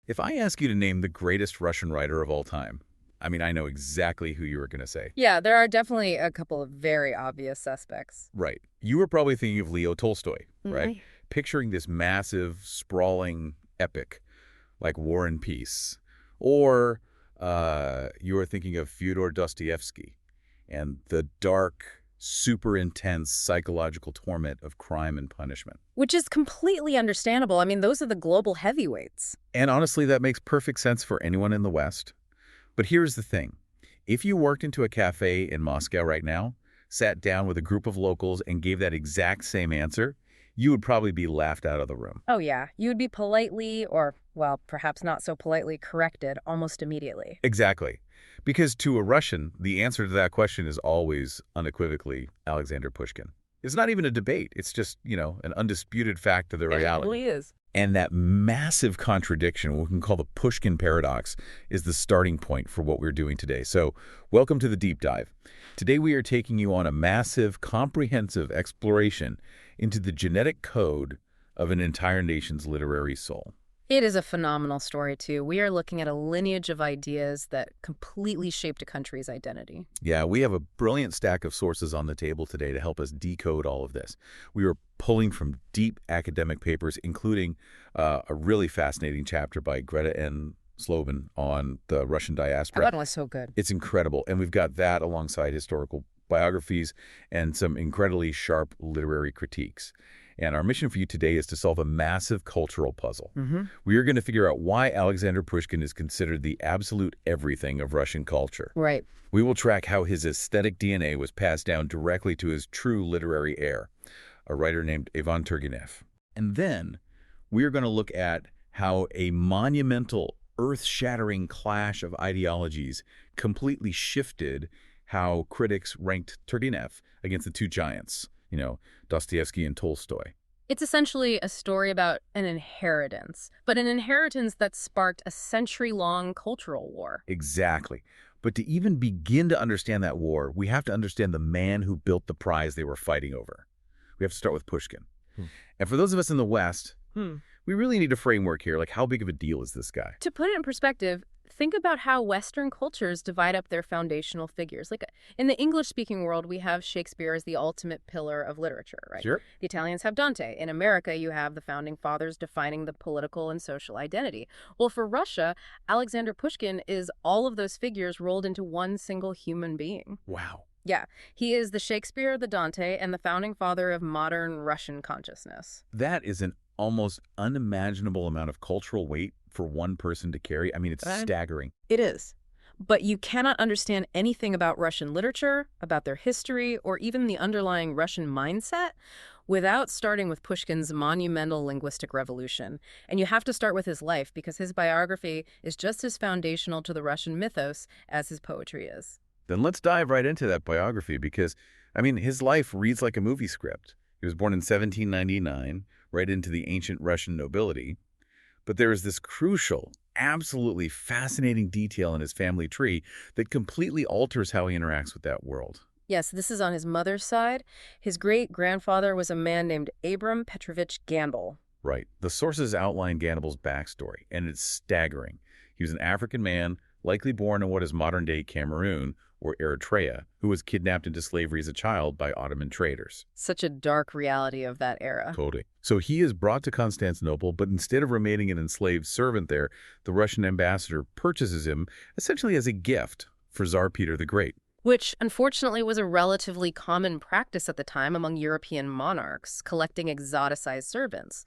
If I ask you to name the greatest Russian writer of all time, I mean, I know exactly who you were going to say. Yeah, there are definitely a couple of very obvious suspects. Right. You were probably thinking of Leo Tolstoy, right? Mhm. Picturing this massive, sprawling epic like War and Peace. Or you were thinking of Fyodor Dostoevsky and the dark, super intense psychological torment of crime and punishment. Which is completely understandable. I mean, those are the global heavyweights. And honestly, that makes perfect sense for anyone in the West. But here's the thing. If you worked into a cafe in Moscow right now, sat down with a group of locals and gave that exact same answer, you would probably be laughed out of the room. Oh, yeah. You would be politely, or, well, perhaps not so politely, corrected almost immediately. Exactly. Because to a Russian, the answer to that question is always unequivocally Alexander Pushkin. It's not even a debate. It's just, an undisputed fact of the reality. It really is. And that massive contradiction, what we can call the Pushkin paradox, is the starting point for what we're doing today. So welcome to the deep dive. Today we are taking you on a massive, comprehensive exploration into the genetic code of an entire nation's literary soul. It is a phenomenal story, too. We are looking at a lineage of ideas that completely shaped a country's identity. Yeah, we have a brilliant stack of sources on the table today to help us decode all of this. We are pulling from deep academic papers, including a really fascinating chapter by Greta N. Slobin on the Russian diaspora. That one was so good. It's incredible, and we've got that alongside historical biographies and some incredibly sharp literary critiques. And our mission for you today is to solve a massive cultural puzzle. We are going to figure out why Alexander Pushkin is considered the absolute everything of Russian culture. Right. We will track how his aesthetic DNA was passed down directly to his true literary heir, a writer named Ivan Turgenev. And then we are going to look at how a monumental, earth-shattering clash of ideologies completely shifted how critics ranked Turgenev against the two giants, Dostoevsky and Tolstoy. It's essentially a story about an inheritance, but an inheritance that sparked a century-long cultural war. Exactly. But to even begin to understand that war, we have to understand the man who built the prize they were fighting over. We have to start with Pushkin. And for those of us in the West, we really need a framework here. Like, how big of a deal is this guy? To put it in perspective, think about how Western cultures divide up their foundational figures. Like, in the English-speaking world, we have Shakespeare as the ultimate pillar of literature, right? Sure. The Italians have Dante. In America, you have the founding fathers defining the political and social identity. Well, for Russia, Alexander Pushkin is all of those figures rolled into one single human being. Wow. Yeah, he is the Shakespeare, the Dante, and the founding father of modern Russian consciousness. That is an almost unimaginable amount of cultural weight for one person to carry. I mean, it's staggering. It is. But you cannot understand anything about Russian literature, about their history, or even the underlying Russian mindset without starting with Pushkin's monumental linguistic revolution. And you have to start with his life because his biography is just as foundational to the Russian mythos as his poetry is. Then let's dive right into that biography because, his life reads like a movie script. He was born in 1799, right into the ancient Russian nobility. But there is this crucial, absolutely fascinating detail in his family tree that completely alters how he interacts with that world. Yes, this is on his mother's side. His great-grandfather was a man named Abram Petrovich Ganbel. Right. The sources outline Ganbel's backstory, and it's staggering. He was an African man, likely born in what is modern-day Cameroon, or Eritrea, who was kidnapped into slavery as a child by Ottoman traders. Such a dark reality of that era. Totally. So he is brought to Constantinople, but instead of remaining an enslaved servant there, the Russian ambassador purchases him essentially as a gift for Tsar Peter the Great. Which, unfortunately, was a relatively common practice at the time among European monarchs, collecting exoticized servants.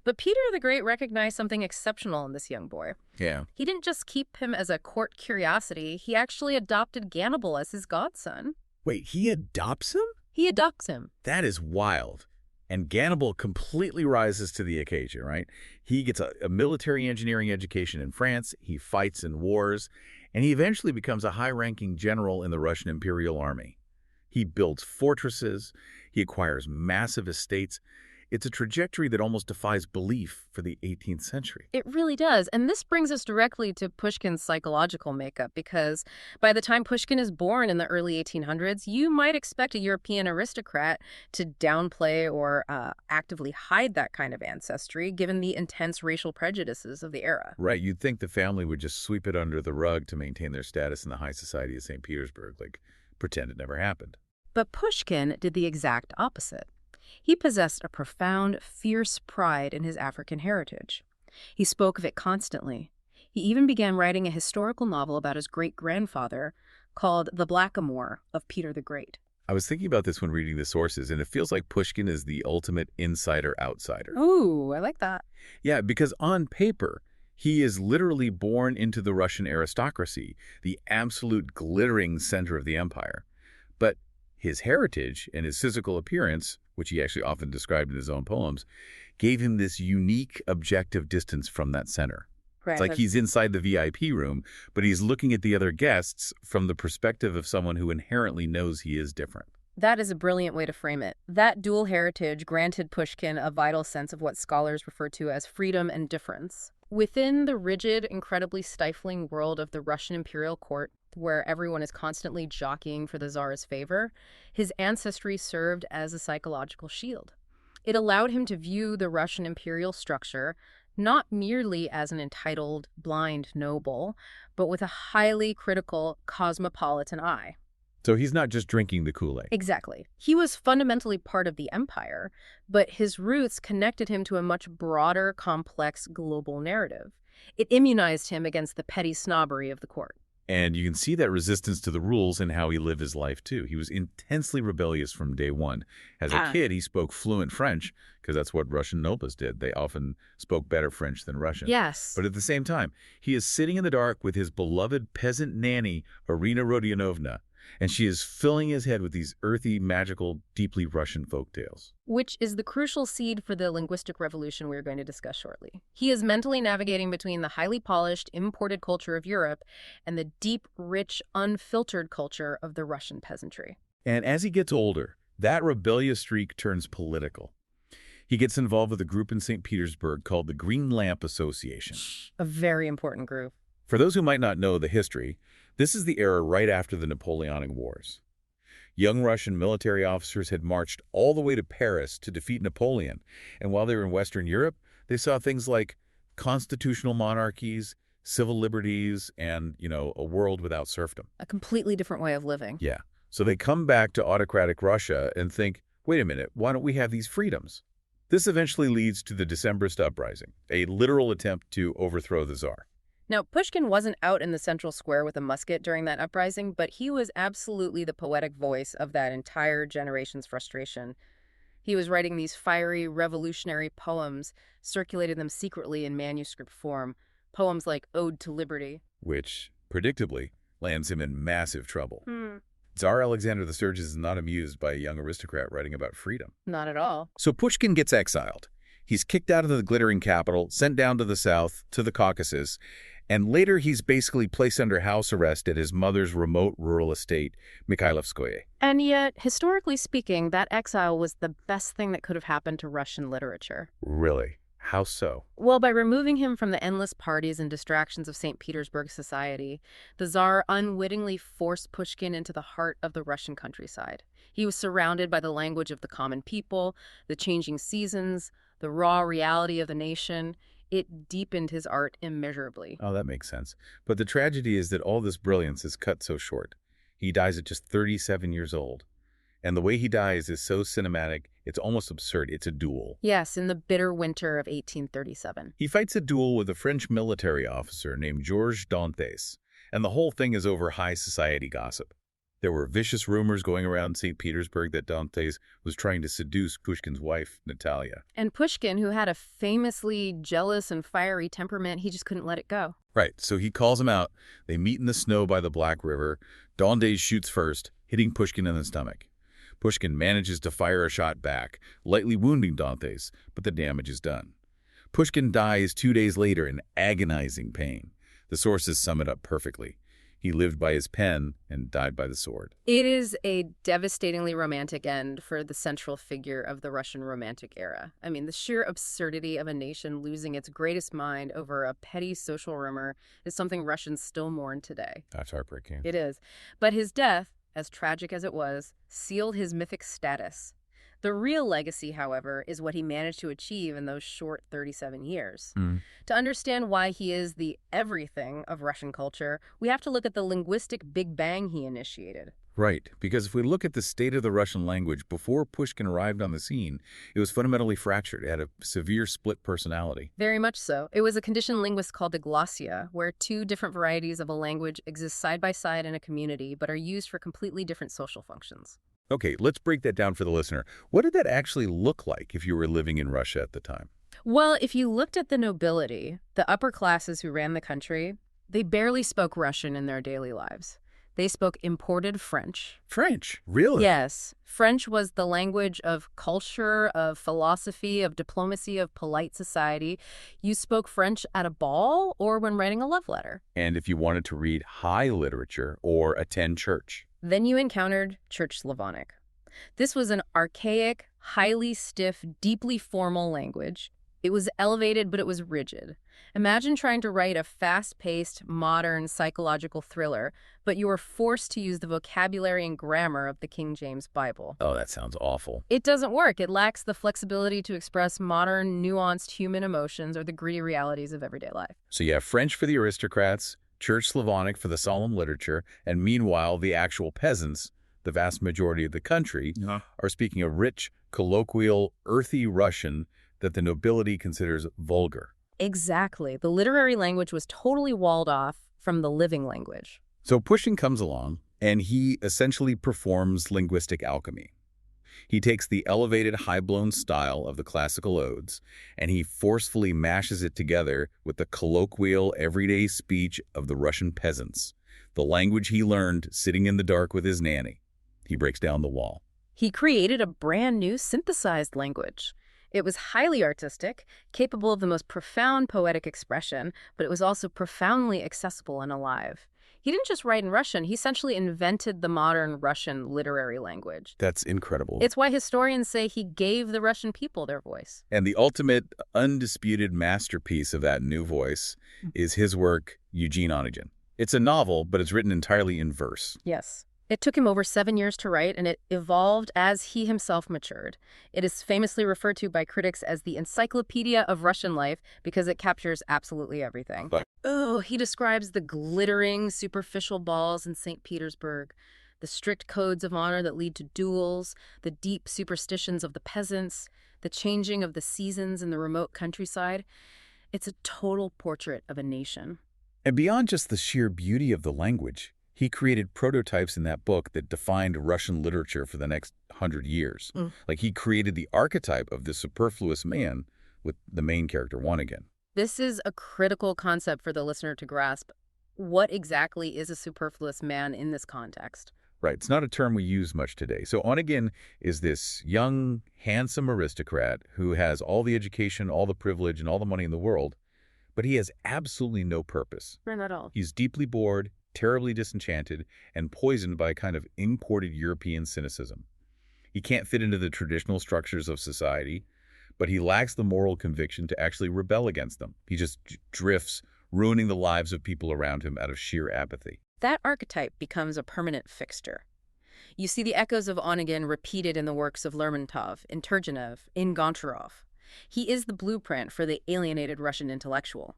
But Peter the Great recognized something exceptional in this young boy. Yeah. He didn't just keep him as a court curiosity, he actually adopted Ganbel as his godson. Wait, he adopts him? He adopts him. That is wild. And Ganbel completely rises to the occasion, right? He gets a military engineering education in France, he fights in wars, and he eventually becomes a high-ranking general in the Russian Imperial Army. He builds fortresses, he acquires massive estates. It's a trajectory that almost defies belief for the 18th century. It really does. And this brings us directly to Pushkin's psychological makeup, because by the time Pushkin is born in the early 1800s, you might expect a European aristocrat to downplay or actively hide that kind of ancestry, given the intense racial prejudices of the era. Right, you'd think the family would just sweep it under the rug to maintain their status in the high society of St. Petersburg, like pretend it never happened. But Pushkin did the exact opposite. He possessed a profound, fierce pride in his African heritage. He spoke of it constantly. He even began writing a historical novel about his great-grandfather called The Blackamoor of Peter the Great. I was thinking about this when reading the sources, and it feels like Pushkin is the ultimate insider-outsider. Ooh, I like that. Yeah, because on paper, he is literally born into the Russian aristocracy, the absolute glittering center of the empire. But his heritage and his physical appearance, which he actually often described in his own poems, gave him this unique objective distance from that center. Right. It's like he's inside the VIP room, but he's looking at the other guests from the perspective of someone who inherently knows he is different. That is a brilliant way to frame it. That dual heritage granted Pushkin a vital sense of what scholars refer to as freedom and difference. Within the rigid, incredibly stifling world of the Russian imperial court, where everyone is constantly jockeying for the Tsar's favor, his ancestry served as a psychological shield. It allowed him to view the Russian imperial structure not merely as an entitled, blind noble, but with a highly critical, cosmopolitan eye. So he's not just drinking the Kool-Aid. Exactly. He was fundamentally part of the empire, but his roots connected him to a much broader, complex global narrative. It immunized him against the petty snobbery of the court. And you can see that resistance to the rules in how he lived his life, too. He was intensely rebellious from day one. As a kid, he spoke fluent French, because that's what Russian nobles did. They often spoke better French than Russian. Yes. But at the same time, he is sitting in the dark with his beloved peasant nanny, Irina Rodionovna, and she is filling his head with these earthy, magical, deeply Russian folktales. Which is the crucial seed for the linguistic revolution we're going to discuss shortly. He is mentally navigating between the highly polished, imported culture of Europe and the deep, rich, unfiltered culture of the Russian peasantry. And as he gets older, that rebellious streak turns political. He gets involved with a group in St. Petersburg called the Green Lamp Association. A very important group. For those who might not know the history, this is the era right after the Napoleonic Wars. Young Russian military officers had marched all the way to Paris to defeat Napoleon, and while they were in Western Europe, they saw things like constitutional monarchies, civil liberties, and, a world without serfdom. A completely different way of living. Yeah. So they come back to autocratic Russia and think, wait a minute, why don't we have these freedoms? This eventually leads to the Decembrist uprising, a literal attempt to overthrow the Tsar. Now, Pushkin wasn't out in the central square with a musket during that uprising, but he was absolutely the poetic voice of that entire generation's frustration. He was writing these fiery, revolutionary poems, circulating them secretly in manuscript form, poems like Ode to Liberty. Which, predictably, lands him in massive trouble. Tsar Alexander the Sturgis is not amused by a young aristocrat writing about freedom. Not at all. So Pushkin gets exiled. He's kicked out of the glittering capital, sent down to the south, to the Caucasus, and later he's basically placed under house arrest at his mother's remote rural estate, Mikhailovskoye. And yet, historically speaking, that exile was the best thing that could have happened to Russian literature. Really? How so? Well, by removing him from the endless parties and distractions of St. Petersburg society, the Tsar unwittingly forced Pushkin into the heart of the Russian countryside. He was surrounded by the language of the common people, the changing seasons, the raw reality of the nation. It deepened his art immeasurably. Oh, that makes sense. But the tragedy is that all this brilliance is cut so short. He dies at just 37 years old. And the way he dies is so cinematic, it's almost absurd. It's a duel. Yes, in the bitter winter of 1837. He fights a duel with a French military officer named Georges Dantes, and the whole thing is over high society gossip. There were vicious rumors going around St. Petersburg that Dantes was trying to seduce Pushkin's wife, Natalia. And Pushkin, who had a famously jealous and fiery temperament, he just couldn't let it go. Right, so he calls him out. They meet in the snow by the Black River. Dantes shoots first, hitting Pushkin in the stomach. Pushkin manages to fire a shot back, lightly wounding Dantes, but the damage is done. Pushkin dies 2 days later in agonizing pain. The sources sum it up perfectly. He lived by his pen and died by the sword. It is a devastatingly romantic end for the central figure of the Russian Romantic era. I mean, the sheer absurdity of a nation losing its greatest mind over a petty social rumor is something Russians still mourn today. That's heartbreaking. It is. But his death, as tragic as it was, sealed his mythic status. The real legacy, however, is what he managed to achieve in those short 37 years. To understand why he is the everything of Russian culture, we have to look at the linguistic Big Bang he initiated. Right, because if we look at the state of the Russian language before Pushkin arrived on the scene, it was fundamentally fractured. It had a severe split personality. Very much so. It was a conditioned linguist called diglossia, where two different varieties of a language exist side by side in a community but are used for completely different social functions. Okay, let's break that down for the listener. What did that actually look like if you were living in Russia at the time? Well, if you looked at the nobility, the upper classes who ran the country, they barely spoke Russian in their daily lives. They spoke imported French. French? Really? Yes. French was the language of culture, of philosophy, of diplomacy, of polite society. You spoke French at a ball or when writing a love letter. And if you wanted to read high literature or attend church? Then you encountered Church Slavonic. This was an archaic, highly stiff, deeply formal language. It was elevated, but it was rigid. Imagine trying to write a fast-paced, modern, psychological thriller, but you were forced to use the vocabulary and grammar of the King James Bible. Oh, that sounds awful. It doesn't work. It lacks the flexibility to express modern, nuanced human emotions or the gritty realities of everyday life. So you have French for the aristocrats, Church Slavonic for the solemn literature, and meanwhile, the actual peasants, the vast majority of the country, are speaking a rich, colloquial, earthy Russian that the nobility considers vulgar. Exactly. The literary language was totally walled off from the living language. So Pushkin comes along, and he essentially performs linguistic alchemy. He takes the elevated, high-blown style of the classical odes, and he forcefully mashes it together with the colloquial, everyday speech of the Russian peasants, the language he learned sitting in the dark with his nanny. He breaks down the wall. He created a brand new synthesized language. It was highly artistic, capable of the most profound poetic expression, but it was also profoundly accessible and alive. He didn't just write in Russian, he essentially invented the modern Russian literary language. That's incredible. It's why historians say he gave the Russian people their voice. And the ultimate, undisputed masterpiece of that new voice is his work, Eugene Onegin. It's a novel, but it's written entirely in verse. Yes. It took him over 7 years to write, and it evolved as he himself matured. It is famously referred to by critics as the encyclopedia of Russian life because it captures absolutely everything. He describes the glittering, superficial balls in St. Petersburg, the strict codes of honor that lead to duels, the deep superstitions of the peasants, the changing of the seasons in the remote countryside. It's a total portrait of a nation. And beyond just the sheer beauty of the language, he created prototypes in that book that defined Russian literature for the next 100 years. Like he created the archetype of the superfluous man with the main character Onegin. This is a critical concept for the listener to grasp. What exactly is a superfluous man in this context? Right. It's not a term we use much today. So Onegin is this young, handsome aristocrat who has all the education, all the privilege, and all the money in the world, but he has absolutely no purpose. Not at all. He's deeply bored, terribly disenchanted, and poisoned by a kind of imported European cynicism. He can't fit into the traditional structures of society, but he lacks the moral conviction to actually rebel against them. He just drifts, ruining the lives of people around him out of sheer apathy. That archetype becomes a permanent fixture. You see the echoes of Onegin repeated in the works of Lermontov, in Turgenev, in Goncharov. He is the blueprint for the alienated Russian intellectual.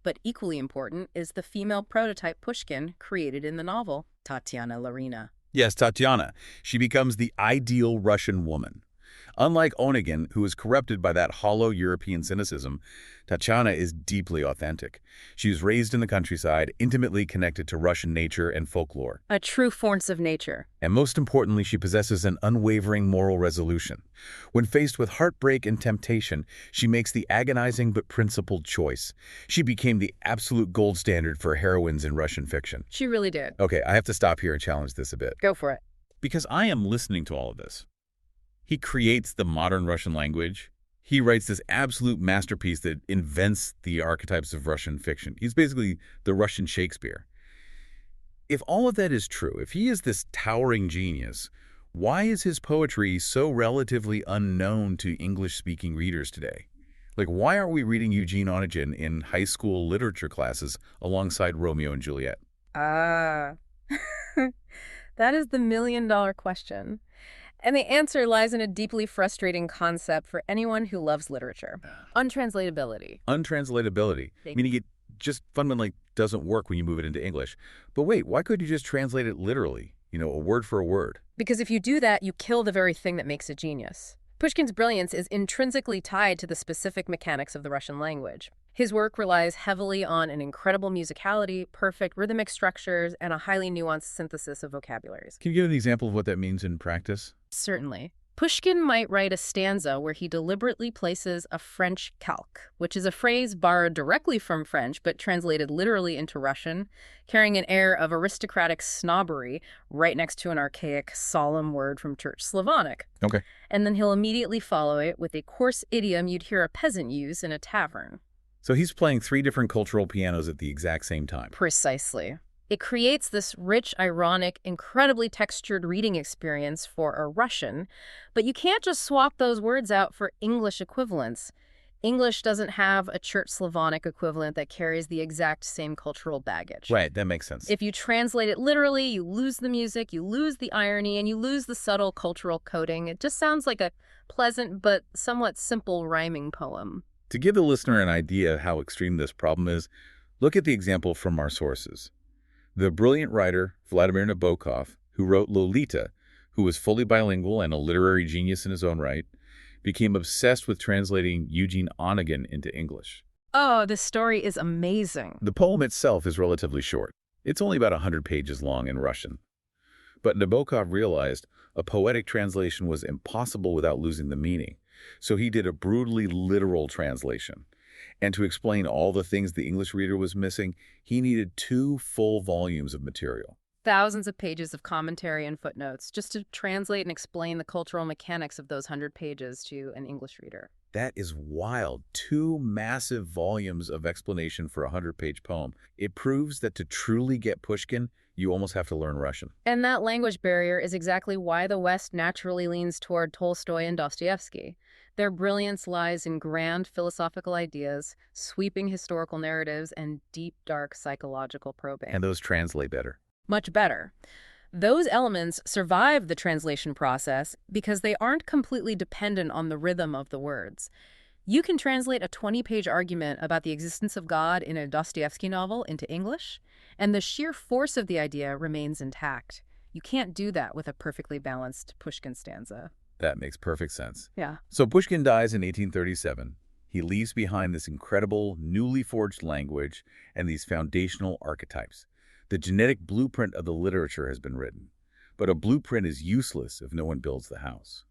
But equally important is the female prototype Pushkin created in the novel, Tatiana Larina. Yes, Tatiana. She becomes the ideal Russian woman. Unlike Onegin, who is corrupted by that hollow European cynicism, Tatiana is deeply authentic. She was raised in the countryside, intimately connected to Russian nature and folklore. A true force of nature. And most importantly, she possesses an unwavering moral resolution. When faced with heartbreak and temptation, she makes the agonizing but principled choice. She became the absolute gold standard for heroines in Russian fiction. She really did. Okay, I have to stop here and challenge this a bit. Go for it. Because I am listening to all of this. He creates the modern Russian language. He writes this absolute masterpiece that invents the archetypes of Russian fiction. He's basically the Russian Shakespeare. If all of that is true, if he is this towering genius, why is his poetry so relatively unknown to English-speaking readers today? Like, why aren't we reading Eugene Onegin in high school literature classes alongside Romeo and Juliet? Ah, that is the million-dollar question. And the answer lies in a deeply frustrating concept for anyone who loves literature. Untranslatability. Untranslatability, meaning it just fundamentally doesn't work when you move it into English. But wait, why couldn't you just translate it literally, a word for a word? Because if you do that, you kill the very thing that makes a genius. Pushkin's brilliance is intrinsically tied to the specific mechanics of the Russian language. His work relies heavily on an incredible musicality, perfect rhythmic structures, and a highly nuanced synthesis of vocabularies. Can you give an example of what that means in practice? Certainly. Pushkin might write a stanza where he deliberately places a French calque, which is a phrase borrowed directly from French but translated literally into Russian, carrying an air of aristocratic snobbery right next to an archaic, solemn word from Church Slavonic. Okay. And then he'll immediately follow it with a coarse idiom you'd hear a peasant use in a tavern. So he's playing 3 different cultural pianos at the exact same time. Precisely. It creates this rich, ironic, incredibly textured reading experience for a Russian, but you can't just swap those words out for English equivalents. English doesn't have a Church Slavonic equivalent that carries the exact same cultural baggage. Right, that makes sense. If you translate it literally, you lose the music, you lose the irony, and you lose the subtle cultural coding. It just sounds like a pleasant but somewhat simple rhyming poem. To give the listener an idea of how extreme this problem is, look at the example from our sources. The brilliant writer Vladimir Nabokov, who wrote Lolita, who was fully bilingual and a literary genius in his own right, became obsessed with translating Eugene Onegin into English. Oh, this story is amazing. The poem itself is relatively short. It's only about 100 pages long in Russian. But Nabokov realized a poetic translation was impossible without losing the meaning, so he did a brutally literal translation. And to explain all the things the English reader was missing, he needed 2 full volumes of material. Thousands of pages of commentary and footnotes just to translate and explain the cultural mechanics of those 100 pages to an English reader. That is wild. 2 massive volumes of explanation for a 100-page poem. It proves that to truly get Pushkin, you almost have to learn Russian. And that language barrier is exactly why the West naturally leans toward Tolstoy and Dostoevsky. Their brilliance lies in grand philosophical ideas, sweeping historical narratives, and deep, dark psychological probing. And those translate better. Much better. Those elements survive the translation process because they aren't completely dependent on the rhythm of the words. You can translate a 20-page argument about the existence of God in a Dostoevsky novel into English, and the sheer force of the idea remains intact. You can't do that with a perfectly balanced Pushkin stanza. That makes perfect sense. Yeah. So Pushkin dies in 1837. He leaves behind this incredible, newly forged language and these foundational archetypes. The genetic blueprint of the literature has been written. But a blueprint is useless if no one builds the house.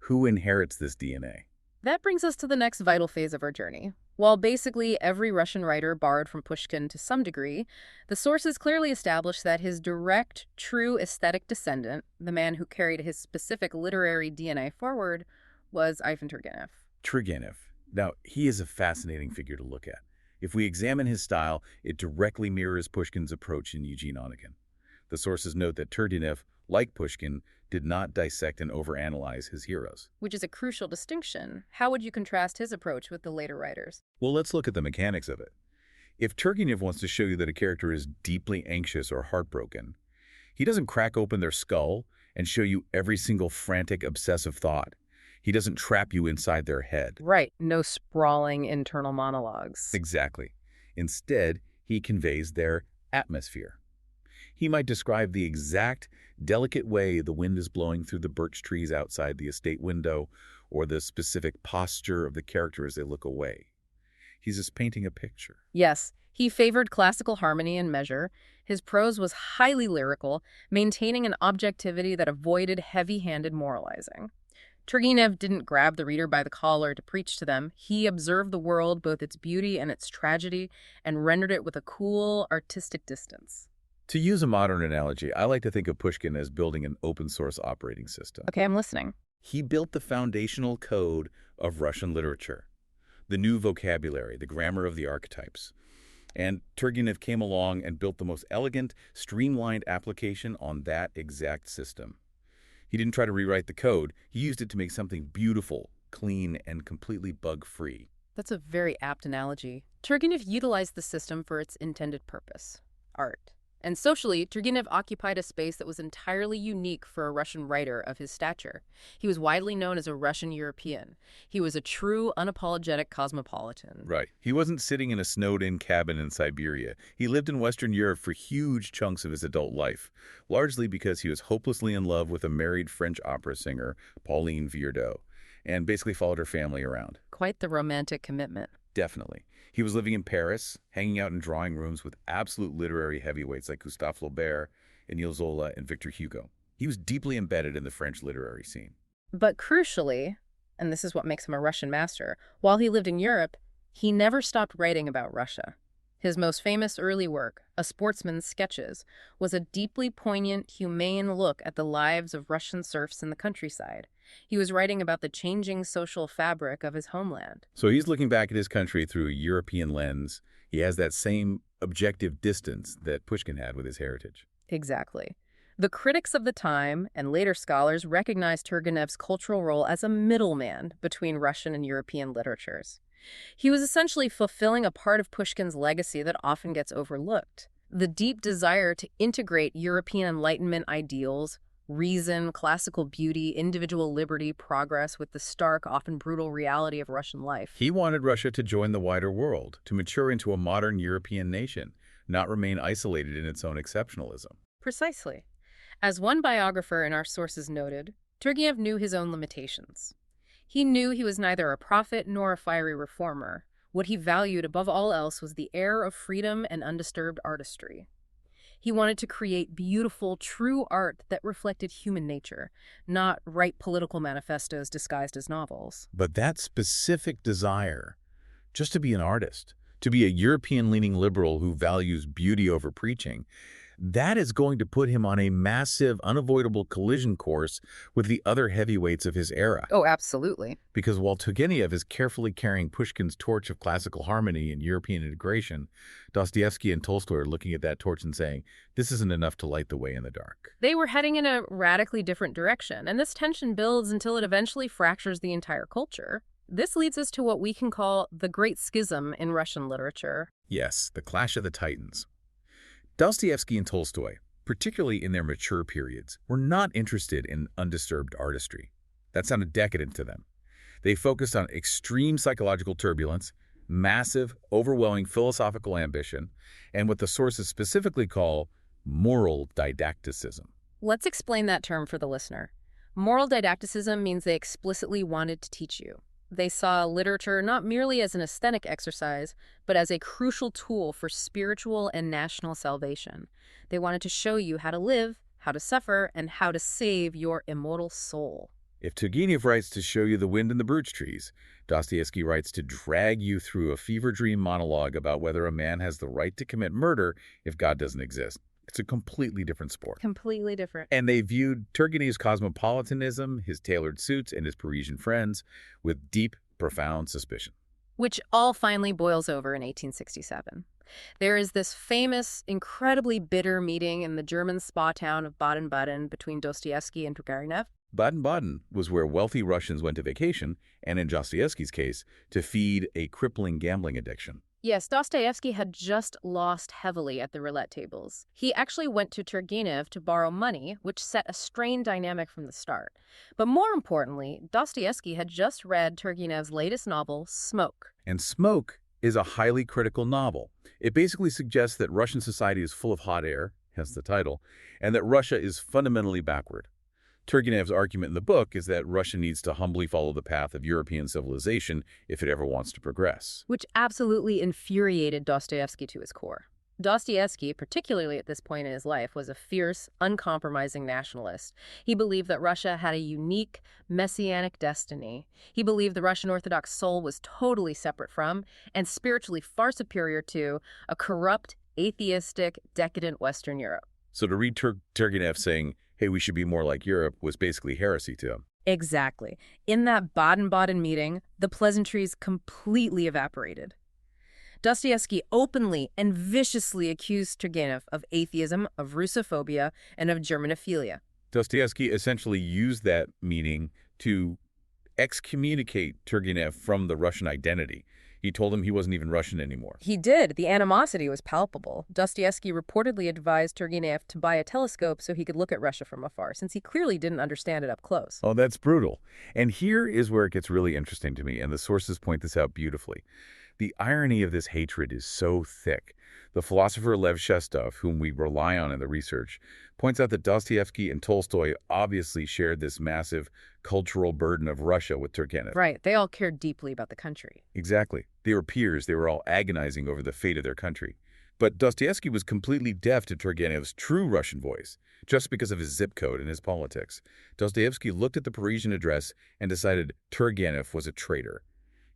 Who inherits this DNA? That brings us to the next vital phase of our journey. While basically every Russian writer borrowed from Pushkin to some degree, the sources clearly establish that his direct, true aesthetic descendant, the man who carried his specific literary DNA forward, was Ivan Turgenev. Turgenev. Now, he is a fascinating figure to look at. If we examine his style, it directly mirrors Pushkin's approach in Eugene Onegin. The sources note that Turgenev, like Pushkin, did not dissect and overanalyze his heroes. Which is a crucial distinction. How would you contrast his approach with the later writers? Well, let's look at the mechanics of it. If Turgenev wants to show you that a character is deeply anxious or heartbroken, he doesn't crack open their skull and show you every single frantic, obsessive thought. He doesn't trap you inside their head. Right. No sprawling internal monologues. Exactly. Instead, he conveys their atmosphere. He might describe the exact, delicate way the wind is blowing through the birch trees outside the estate window, or the specific posture of the character as they look away. He's just painting a picture. Yes, he favored classical harmony and measure. His prose was highly lyrical, maintaining an objectivity that avoided heavy-handed moralizing. Turgenev didn't grab the reader by the collar to preach to them. He observed the world, both its beauty and its tragedy, and rendered it with a cool, artistic distance. To use a modern analogy, I like to think of Pushkin as building an open-source operating system. Okay, I'm listening. He built the foundational code of Russian literature, the new vocabulary, the grammar of the archetypes. And Turgenev came along and built the most elegant, streamlined application on that exact system. He didn't try to rewrite the code. He used it to make something beautiful, clean, and completely bug-free. That's a very apt analogy. Turgenev utilized the system for its intended purpose, art. And socially, Turgenev occupied a space that was entirely unique for a Russian writer of his stature. He was widely known as a Russian European. He was a true, unapologetic cosmopolitan. Right. He wasn't sitting in a snowed-in cabin in Siberia. He lived in Western Europe for huge chunks of his adult life, largely because he was hopelessly in love with a married French opera singer, Pauline Viardot, and basically followed her family around. Quite the romantic commitment. Definitely. He was living in Paris, hanging out in drawing rooms with absolute literary heavyweights like Gustave Flaubert, Émile Zola, and Victor Hugo. He was deeply embedded in the French literary scene. But crucially, and this is what makes him a Russian master, while he lived in Europe, he never stopped writing about Russia. His most famous early work, A Sportsman's Sketches, was a deeply poignant, humane look at the lives of Russian serfs in the countryside. He was writing about the changing social fabric of his homeland. So he's looking back at his country through a European lens. He has that same objective distance that Pushkin had with his heritage. Exactly. The critics of the time and later scholars recognized Turgenev's cultural role as a middleman between Russian and European literatures. He was essentially fulfilling a part of Pushkin's legacy that often gets overlooked. The deep desire to integrate European Enlightenment ideals, reason, classical beauty, individual liberty, progress with the stark, often brutal reality of Russian life. He wanted Russia to join the wider world, to mature into a modern European nation, not remain isolated in its own exceptionalism. Precisely. As one biographer in our sources noted, Turgenev knew his own limitations. He knew he was neither a prophet nor a fiery reformer. What he valued above all else was the air of freedom and undisturbed artistry. He wanted to create beautiful, true art that reflected human nature, not write political manifestos disguised as novels. But that specific desire, just to be an artist, to be a European-leaning liberal who values beauty over preaching, that is going to put him on a massive, unavoidable collision course with the other heavyweights of his era. Oh, absolutely. Because while Turgenev is carefully carrying Pushkin's torch of classical harmony and European integration, Dostoevsky and Tolstoy are looking at that torch and saying, this isn't enough to light the way in the dark. They were heading in a radically different direction, and this tension builds until it eventually fractures the entire culture. This leads us to what we can call the Great Schism in Russian literature. Yes, the Clash of the Titans. Dostoevsky and Tolstoy, particularly in their mature periods, were not interested in undisturbed artistry. That sounded decadent to them. They focused on extreme psychological turbulence, massive, overwhelming philosophical ambition, and what the sources specifically call moral didacticism. Let's explain that term for the listener. Moral didacticism means they explicitly wanted to teach you. They saw literature not merely as an aesthetic exercise, but as a crucial tool for spiritual and national salvation. They wanted to show you how to live, how to suffer, and how to save your immortal soul. If Turgenev writes to show you the wind in the birch trees, Dostoevsky writes to drag you through a fever dream monologue about whether a man has the right to commit murder if God doesn't exist. It's a completely different sport. Completely different. And they viewed Turgenev's cosmopolitanism, his tailored suits, and his Parisian friends with deep, profound suspicion. Which all finally boils over in 1867. There is this famous, incredibly bitter meeting in the German spa town of Baden-Baden between Dostoevsky and Turgenev. Baden-Baden was where wealthy Russians went to vacation, and in Dostoevsky's case, to feed a crippling gambling addiction. Yes, Dostoevsky had just lost heavily at the roulette tables. He actually went to Turgenev to borrow money, which set a strained dynamic from the start. But more importantly, Dostoevsky had just read Turgenev's latest novel, Smoke. And Smoke is a highly critical novel. It basically suggests that Russian society is full of hot air, hence the title, and that Russia is fundamentally backward. Turgenev's argument in the book is that Russia needs to humbly follow the path of European civilization if it ever wants to progress. Which absolutely infuriated Dostoevsky to his core. Dostoevsky, particularly at this point in his life, was a fierce, uncompromising nationalist. He believed that Russia had a unique, messianic destiny. He believed the Russian Orthodox soul was totally separate from, and spiritually far superior to, a corrupt, atheistic, decadent Western Europe. So to read Turgenev saying, hey, we should be more like Europe, was basically heresy to him. Exactly. In that Baden-Baden meeting, the pleasantries completely evaporated. Dostoevsky openly and viciously accused Turgenev of atheism, of Russophobia, and of Germanophilia. Dostoevsky essentially used that meaning to excommunicate Turgenev from the Russian identity. He told him he wasn't even Russian anymore. He did. The animosity was palpable. Dostoevsky reportedly advised Turgenev to buy a telescope so he could look at Russia from afar, since he clearly didn't understand it up close. Oh, that's brutal. And here is where it gets really interesting to me, and the sources point this out beautifully. The irony of this hatred is so thick. The philosopher Lev Shestov, whom we rely on in the research, points out that Dostoevsky and Tolstoy obviously shared this massive cultural burden of Russia with Turgenev. Right. They all cared deeply about the country. Exactly. They were peers. They were all agonizing over the fate of their country. But Dostoevsky was completely deaf to Turgenev's true Russian voice, just because of his zip code and his politics. Dostoevsky looked at the Parisian address and decided Turgenev was a traitor,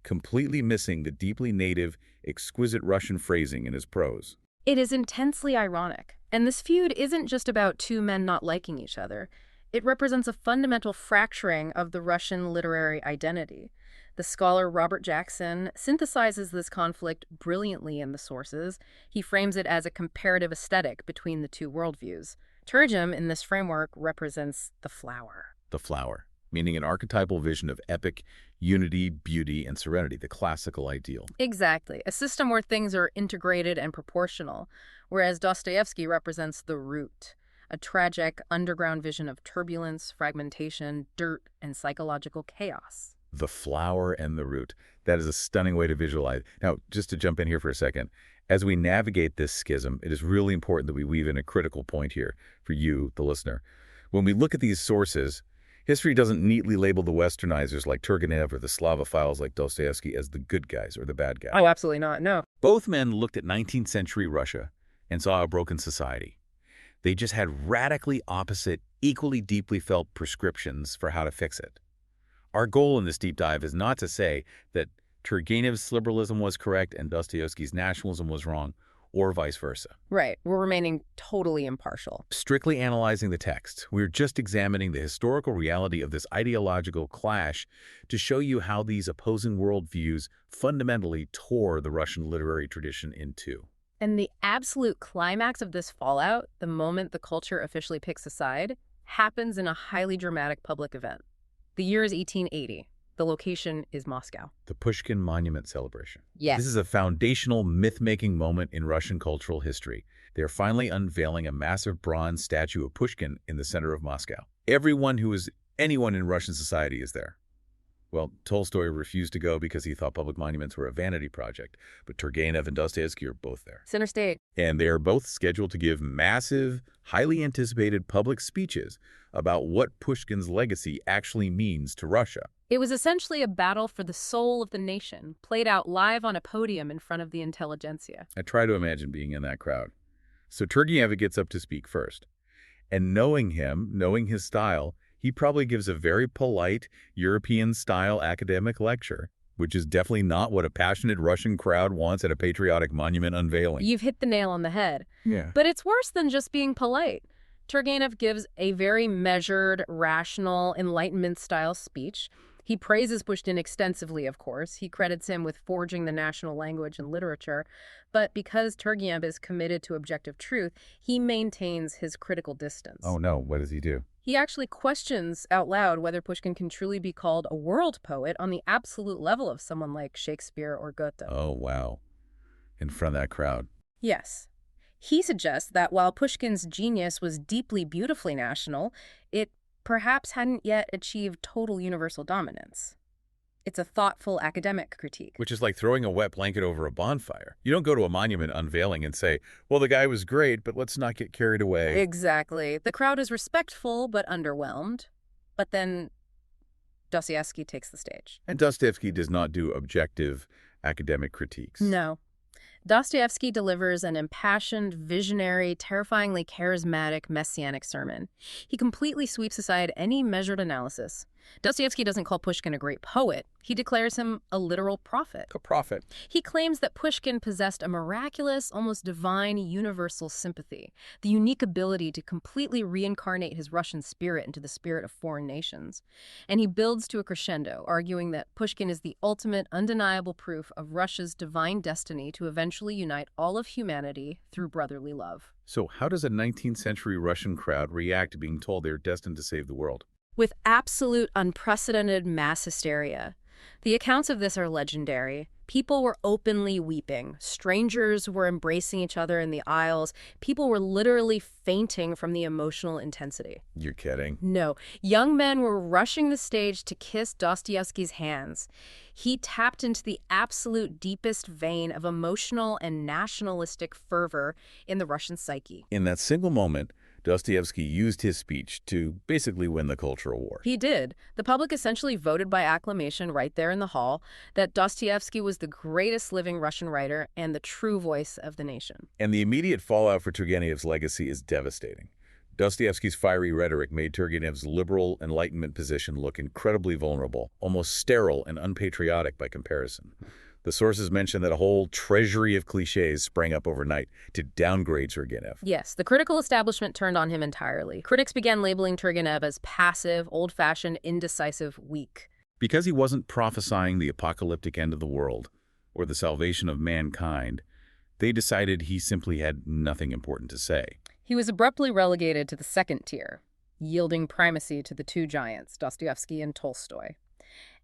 completely missing the deeply native, exquisite Russian phrasing in his prose. It is intensely ironic. And this feud isn't just about two men not liking each other. It represents a fundamental fracturing of the Russian literary identity. The scholar Robert Jackson synthesizes this conflict brilliantly in the sources. He frames it as a comparative aesthetic between the two worldviews. Turgenev, in this framework, represents the flower. The flower, meaning an archetypal vision of epic unity, beauty, and serenity, the classical ideal. Exactly. A system where things are integrated and proportional, whereas Dostoevsky represents the root, a tragic underground vision of turbulence, fragmentation, dirt, and psychological chaos. The flower and the root. That is a stunning way to visualize. Now, just to jump in here for a second, as we navigate this schism, it is really important that we weave in a critical point here for you, the listener. When we look at these sources, history doesn't neatly label the westernizers like Turgenev or the Slavophiles like Dostoevsky as the good guys or the bad guys. Oh, absolutely not, no. Both men looked at 19th century Russia and saw a broken society. They just had radically opposite, equally deeply felt prescriptions for how to fix it. Our goal in this deep dive is not to say that Turgenev's liberalism was correct and Dostoevsky's nationalism was wrong, or vice versa. Right. We're remaining totally impartial. Strictly analyzing the text, we're just examining the historical reality of this ideological clash to show you how these opposing worldviews fundamentally tore the Russian literary tradition in two. And the absolute climax of this fallout, the moment the culture officially picks a side, happens in a highly dramatic public event. The year is 1880. The location is Moscow. The Pushkin Monument celebration. Yes. This is a foundational myth-making moment in Russian cultural history. They are finally unveiling a massive bronze statue of Pushkin in the center of Moscow. Everyone who is anyone in Russian society is there. Well, Tolstoy refused to go because he thought public monuments were a vanity project, but Turgenev and Dostoevsky are both there. Center stage. And they are both scheduled to give massive, highly anticipated public speeches about what Pushkin's legacy actually means to Russia. It was essentially a battle for the soul of the nation, played out live on a podium in front of the intelligentsia. I try to imagine being in that crowd. So Turgenev gets up to speak first. And knowing him, knowing his style, he probably gives a very polite, European-style academic lecture, which is definitely not what a passionate Russian crowd wants at a patriotic monument unveiling. You've hit the nail on the head. Yeah. But it's worse than just being polite. Turgenev gives a very measured, rational, Enlightenment-style speech. He praises Pushkin extensively, of course. He credits him with forging the national language and literature. But because Turgenev is committed to objective truth, he maintains his critical distance. Oh no, what does he do? He actually questions out loud whether Pushkin can truly be called a world poet on the absolute level of someone like Shakespeare or Goethe. Oh, wow. In front of that crowd. Yes. He suggests that while Pushkin's genius was deeply beautifully national, it perhaps hadn't yet achieved total universal dominance. It's a thoughtful academic critique. Which is like throwing a wet blanket over a bonfire. You don't go to a monument unveiling and say, well, the guy was great, but let's not get carried away. Exactly. The crowd is respectful but underwhelmed. But then Dostoevsky takes the stage. And Dostoevsky does not do objective academic critiques. No. Dostoevsky delivers an impassioned, visionary, terrifyingly charismatic, messianic sermon. He completely sweeps aside any measured analysis. Dostoevsky doesn't call Pushkin a great poet. He declares him a literal prophet. A prophet. He claims that Pushkin possessed a miraculous, almost divine, universal sympathy, the unique ability to completely reincarnate his Russian spirit into the spirit of foreign nations. And he builds to a crescendo, arguing that Pushkin is the ultimate, undeniable proof of Russia's divine destiny to eventually unite all of humanity through brotherly love. So how does a 19th century Russian crowd react to being told they're destined to save the world? With absolute, unprecedented mass hysteria. The accounts of this are legendary. People were openly weeping. Strangers were embracing each other in the aisles. People were literally fainting from the emotional intensity. You're kidding. No. Young men were rushing the stage to kiss Dostoevsky's hands. He tapped into the absolute deepest vein of emotional and nationalistic fervor in the Russian psyche. In that single moment, Dostoevsky used his speech to basically win the cultural war. He did. The public essentially voted by acclamation right there in the hall that Dostoevsky was the greatest living Russian writer and the true voice of the nation. And the immediate fallout for Turgenev's legacy is devastating. Dostoevsky's fiery rhetoric made Turgenev's liberal Enlightenment position look incredibly vulnerable, almost sterile and unpatriotic by comparison. The sources mention that a whole treasury of cliches sprang up overnight to downgrade Turgenev. Yes, the critical establishment turned on him entirely. Critics began labeling Turgenev as passive, old-fashioned, indecisive, weak. Because he wasn't prophesying the apocalyptic end of the world or the salvation of mankind, they decided he simply had nothing important to say. He was abruptly relegated to the second tier, yielding primacy to the two giants, Dostoevsky and Tolstoy.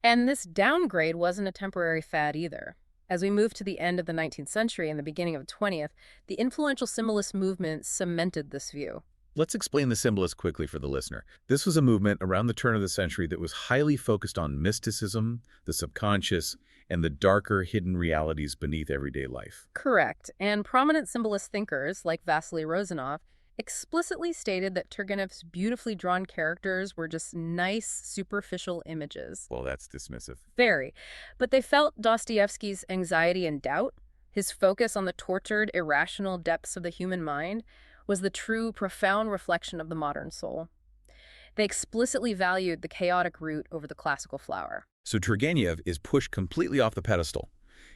And this downgrade wasn't a temporary fad either. As we moved to the end of the 19th century and the beginning of the 20th, the influential symbolist movement cemented this view. Let's explain the symbolist quickly for the listener. This was a movement around the turn of the century that was highly focused on mysticism, the subconscious, and the darker, hidden realities beneath everyday life. Correct. And prominent symbolist thinkers like Vasily Rozanov explicitly stated that Turgenev's beautifully drawn characters were just nice, superficial images. Well, that's dismissive. Very. But they felt Dostoevsky's anxiety and doubt, his focus on the tortured, irrational depths of the human mind, was the true, profound reflection of the modern soul. They explicitly valued the chaotic root over the classical flower. So Turgenev is pushed completely off the pedestal.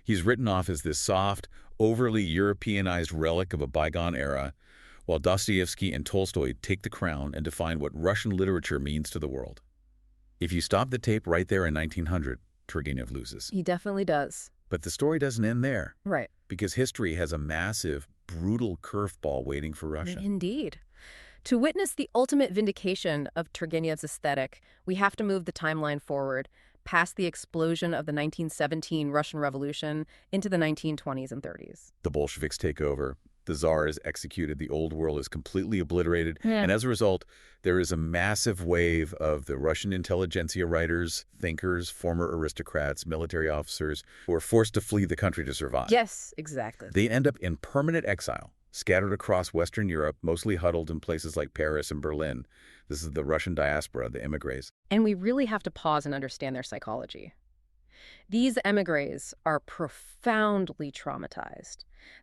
He's written off as this soft, overly Europeanized relic of a bygone era, while Dostoevsky and Tolstoy take the crown and define what Russian literature means to the world. If you stop the tape right there in 1900, Turgenev loses. He definitely does. But the story doesn't end there. Right. Because history has a massive, brutal curveball waiting for Russia. Indeed. To witness the ultimate vindication of Turgenev's aesthetic, we have to move the timeline forward, past the explosion of the 1917 Russian Revolution into the 1920s and 30s. The Bolsheviks take over. The Tsar is executed, the old world is completely obliterated, and as a result, there is a massive wave of the Russian intelligentsia writers, thinkers, former aristocrats, military officers who are forced to flee the country to survive. Yes, exactly. They end up in permanent exile, scattered across Western Europe, mostly huddled in places like Paris and Berlin. This is the Russian diaspora, the émigrés. And we really have to pause and understand their psychology. These émigrés are profoundly traumatized.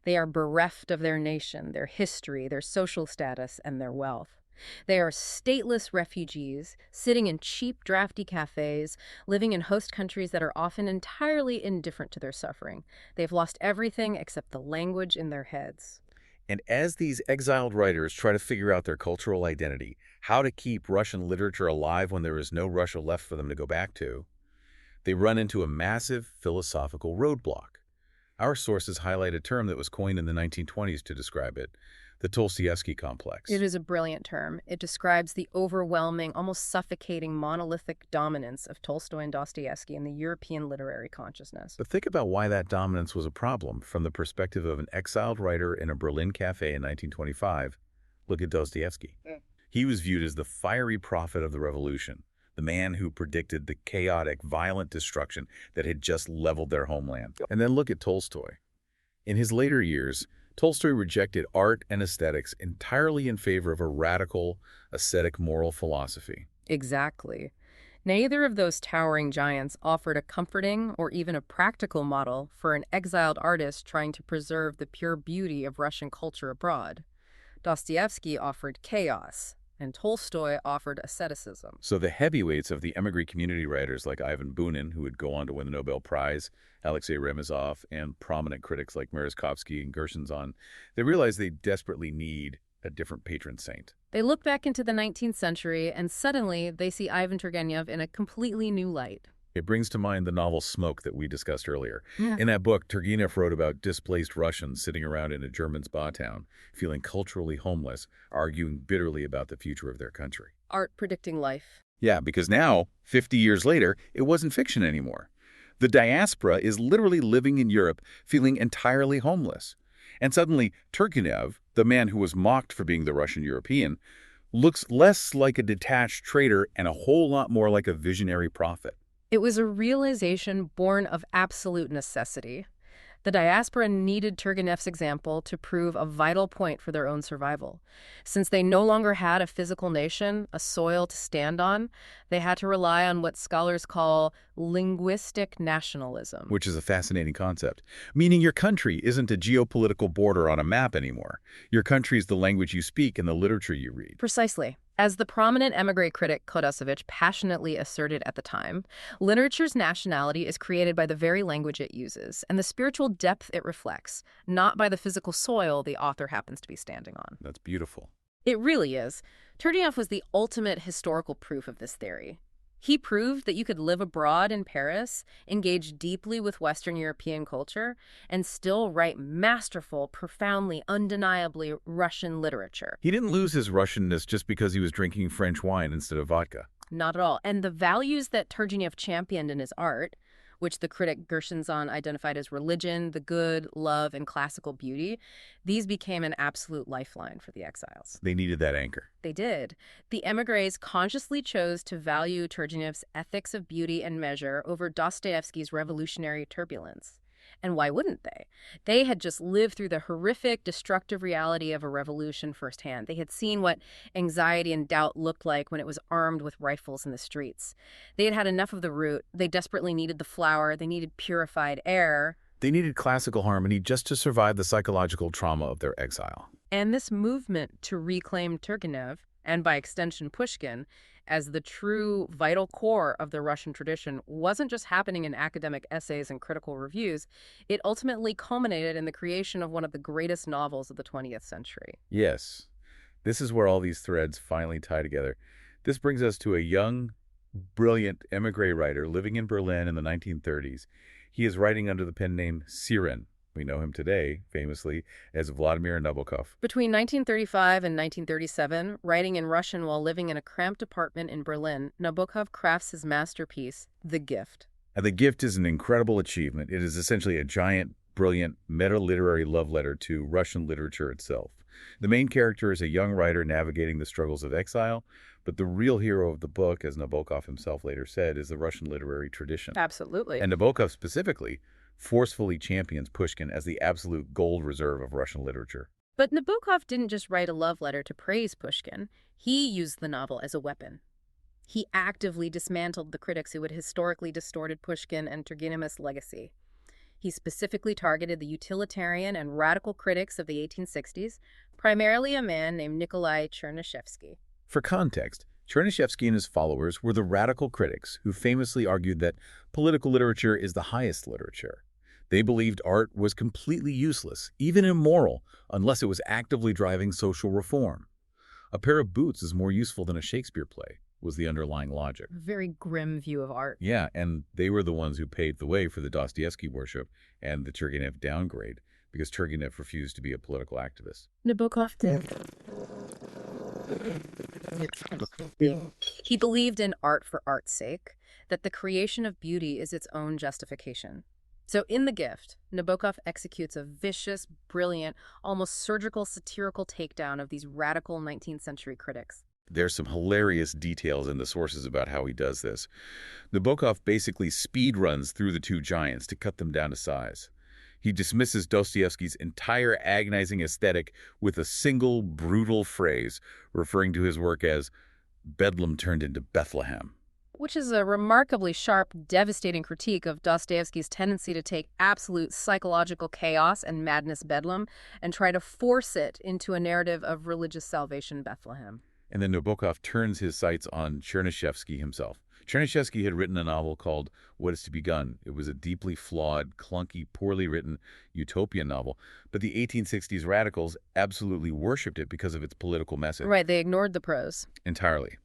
They are bereft of their nation, their history, their social status, and their wealth. They are stateless refugees, sitting in cheap, drafty cafes, living in host countries that are often entirely indifferent to their suffering. They've lost everything except the language in their heads. And as these exiled writers try to figure out their cultural identity, how to keep Russian literature alive when there is no Russia left for them to go back to, they run into a massive philosophical roadblock. Our sources highlight a term that was coined in the 1920s to describe it, the Tolstoyevsky complex. It is a brilliant term. It describes the overwhelming, almost suffocating, monolithic dominance of Tolstoy and Dostoevsky in the European literary consciousness. But think about why that dominance was a problem from the perspective of an exiled writer in a Berlin cafe in 1925. Look at Dostoevsky. He was viewed as the fiery prophet of the revolution, the man who predicted the chaotic, violent destruction that had just leveled their homeland. And then look at Tolstoy. In his later years, Tolstoy rejected art and aesthetics entirely in favor of a radical, ascetic moral philosophy. Exactly. Neither of those towering giants offered a comforting or even a practical model for an exiled artist trying to preserve the pure beauty of Russian culture abroad. Dostoevsky offered chaos, and Tolstoy offered asceticism. So the heavyweights of the émigré community writers like Ivan Bunin, who would go on to win the Nobel Prize, Alexei Remezov, and prominent critics like Merezhkovsky and Gershenzon, they realized they desperately need a different patron saint. They look back into the 19th century, and suddenly they see Ivan Turgenev in a completely new light. It brings to mind the novel Smoke that we discussed earlier. Yeah. In that book, Turgenev wrote about displaced Russians sitting around in a German spa town, feeling culturally homeless, arguing bitterly about the future of their country. Art predicting life. Yeah, because now, 50 years later, it wasn't fiction anymore. The diaspora is literally living in Europe, feeling entirely homeless. And suddenly, Turgenev, the man who was mocked for being the Russian European, looks less like a detached traitor and a whole lot more like a visionary prophet. It was a realization born of absolute necessity. The diaspora needed Turgenev's example to prove a vital point for their own survival. Since they no longer had a physical nation, a soil to stand on, they had to rely on what scholars call linguistic nationalism. Which is a fascinating concept, meaning your country isn't a geopolitical border on a map anymore. Your country is the language you speak and the literature you read. Precisely. As the prominent émigré critic Kodasevich passionately asserted at the time, literature's nationality is created by the very language it uses and the spiritual depth it reflects, not by the physical soil the author happens to be standing on. That's beautiful. It really is. Turgenev was the ultimate historical proof of this theory. He proved that you could live abroad in Paris, engage deeply with Western European culture, and still write masterful, profoundly, undeniably Russian literature. He didn't lose his Russianness just because he was drinking French wine instead of vodka. Not at all. And the values that Turgenev championed in his art, which the critic Gershenzon identified as religion, the good, love, and classical beauty, these became an absolute lifeline for the exiles. They needed that anchor. They did. The émigrés consciously chose to value Turgenev's ethics of beauty and measure over Dostoevsky's revolutionary turbulence. And why wouldn't they? They had just lived through the horrific, destructive reality of a revolution firsthand. They had seen what anxiety and doubt looked like when it was armed with rifles in the streets. They had had enough of the root. They desperately needed the flower. They needed purified air. They needed classical harmony just to survive the psychological trauma of their exile. And this movement to reclaim Turgenev, and by extension Pushkin, as the true vital core of the Russian tradition wasn't just happening in academic essays and critical reviews. It ultimately culminated in the creation of one of the greatest novels of the 20th century. Yes, this is where all these threads finally tie together. This brings us to a young, brilliant émigré writer living in Berlin in the 1930s. He is writing under the pen name Siren. We know him today, famously, as Vladimir Nabokov. Between 1935 and 1937, writing in Russian while living in a cramped apartment in Berlin, Nabokov crafts his masterpiece, The Gift. And The Gift is an incredible achievement. It is essentially a giant, brilliant, meta-literary love letter to Russian literature itself. The main character is a young writer navigating the struggles of exile, but the real hero of the book, as Nabokov himself later said, is the Russian literary tradition. Absolutely. And Nabokov specifically forcefully champions Pushkin as the absolute gold reserve of Russian literature. But Nabokov didn't just write a love letter to praise Pushkin. He used the novel as a weapon. He actively dismantled the critics who had historically distorted Pushkin and Turgenev's legacy. He specifically targeted the utilitarian and radical critics of the 1860s, primarily a man named Nikolai Chernyshevsky. For context, Chernyshevsky and his followers were the radical critics who famously argued that political literature is the highest literature. They believed art was completely useless, even immoral, unless it was actively driving social reform. A pair of boots is more useful than a Shakespeare play, was the underlying logic. A very grim view of art. Yeah, and they were the ones who paved the way for the Dostoevsky worship and the Turgenev downgrade, because Turgenev refused to be a political activist. Nabokov did. He believed in art for art's sake, that the creation of beauty is its own justification. So in The Gift, Nabokov executes a vicious, brilliant, almost surgical satirical takedown of these radical 19th century critics. There's some hilarious details in the sources about how he does this. Nabokov basically speed runs through the two giants to cut them down to size. He dismisses Dostoevsky's entire agonizing aesthetic with a single brutal phrase, referring to his work as Bedlam turned into Bethlehem. Which is a remarkably sharp, devastating critique of Dostoevsky's tendency to take absolute psychological chaos and madness bedlam and try to force it into a narrative of religious salvation Bethlehem. And then Nabokov turns his sights on Chernyshevsky himself. Chernyshevsky had written a novel called What Is to Be Done. It was a deeply flawed, clunky, poorly written utopian novel, but the 1860s radicals absolutely worshipped it because of its political message. Right, they ignored the prose. Entirely.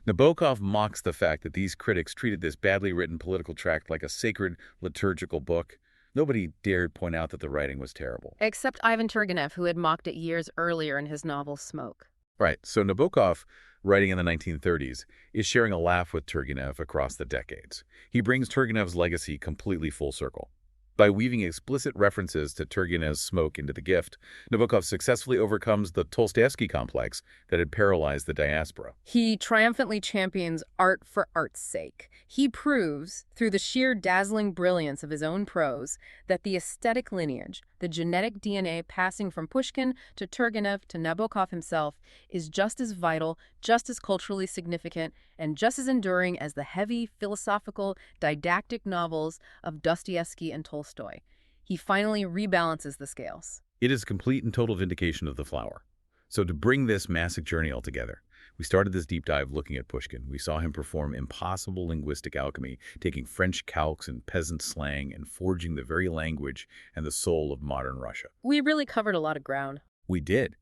Nabokov mocks the fact that these critics treated this badly written political tract like a sacred liturgical book. Nobody dared point out that the writing was terrible. Except Ivan Turgenev, who had mocked it years earlier in his novel Smoke. Right, so Nabokov, writing in the 1930s, is sharing a laugh with Turgenev across the decades. He brings Turgenev's legacy completely full circle. By weaving explicit references to Turgenev's Smoke into the gift, Nabokov successfully overcomes the Dostoevsky complex that had paralyzed the diaspora. He triumphantly champions art for art's sake. He proves, through the sheer dazzling brilliance of his own prose, that the aesthetic lineage, the genetic DNA passing from Pushkin to Turgenev to Nabokov himself, is just as vital, just as culturally significant, and just as enduring as the heavy, philosophical, didactic novels of Dostoevsky and Tolstoy. He finally rebalances the scales. It is complete and total vindication of the flower. So to bring this massive journey all together, we started this deep dive looking at Pushkin. We saw him perform impossible linguistic alchemy, taking French calques and peasant slang and forging the very language and the soul of modern Russia. We really covered a lot of ground. We did.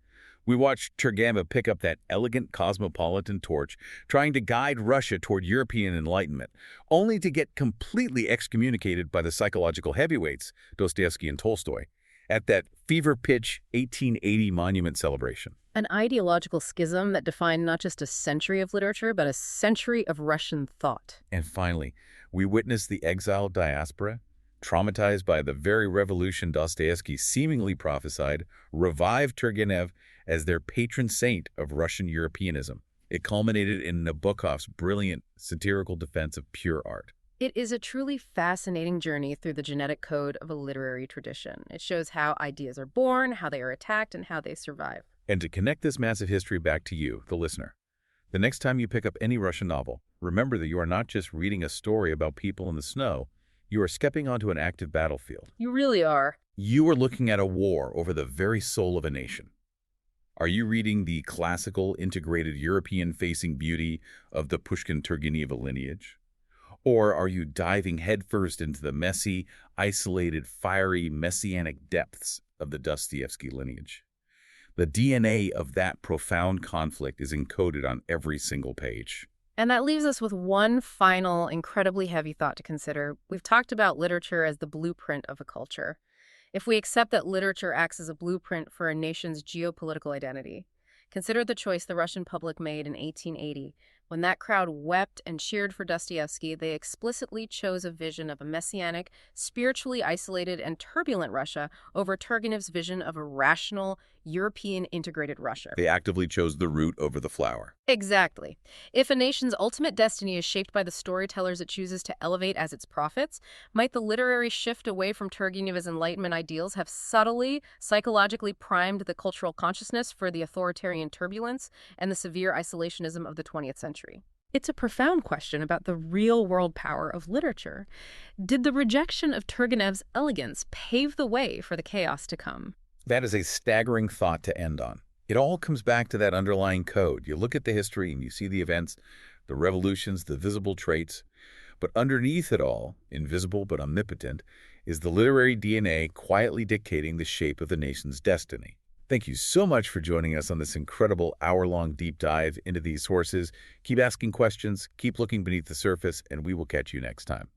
We watched Turgenev pick up that elegant cosmopolitan torch, trying to guide Russia toward European enlightenment, only to get completely excommunicated by the psychological heavyweights, Dostoevsky and Tolstoy, at that fever-pitch 1880 monument celebration. An ideological schism that defined not just a century of literature, but a century of Russian thought. And finally, we witnessed the exiled diaspora, traumatized by the very revolution Dostoevsky seemingly prophesied, revive Turgenev as their patron saint of Russian Europeanism. It culminated in Nabokov's brilliant satirical defense of pure art. It is a truly fascinating journey through the genetic code of a literary tradition. It shows how ideas are born, how they are attacked, and how they survive. And to connect this massive history back to you, the listener, the next time you pick up any Russian novel, remember that you are not just reading a story about people in the snow, you are stepping onto an active battlefield. You really are. You are looking at a war over the very soul of a nation. Are you reading the classical, integrated, European-facing beauty of the Pushkin-Turgenev lineage? Or are you diving headfirst into the messy, isolated, fiery, messianic depths of the Dostoevsky lineage? The DNA of that profound conflict is encoded on every single page. And that leaves us with one final, incredibly heavy thought to consider. We've talked about literature as the blueprint of a culture. If we accept that literature acts as a blueprint for a nation's geopolitical identity, consider the choice the Russian public made in 1880. When that crowd wept and cheered for Dostoevsky, they explicitly chose a vision of a messianic, spiritually isolated, and turbulent Russia over Turgenev's vision of a rational, European-integrated Russia. They actively chose the root over the flower. Exactly. If a nation's ultimate destiny is shaped by the storytellers it chooses to elevate as its prophets, might the literary shift away from Turgenev's Enlightenment ideals have subtly, psychologically primed the cultural consciousness for the authoritarian turbulence and the severe isolationism of the 20th century? It's a profound question about the real-world power of literature. Did the rejection of Turgenev's elegance pave the way for the chaos to come? That is a staggering thought to end on. It all comes back to that underlying code. You look at the history and you see the events, the revolutions, the visible traits. But underneath it all, invisible but omnipotent, is the literary DNA quietly dictating the shape of the nation's destiny. Thank you so much for joining us on this incredible hour-long deep dive into these sources. Keep asking questions, keep looking beneath the surface, and we will catch you next time.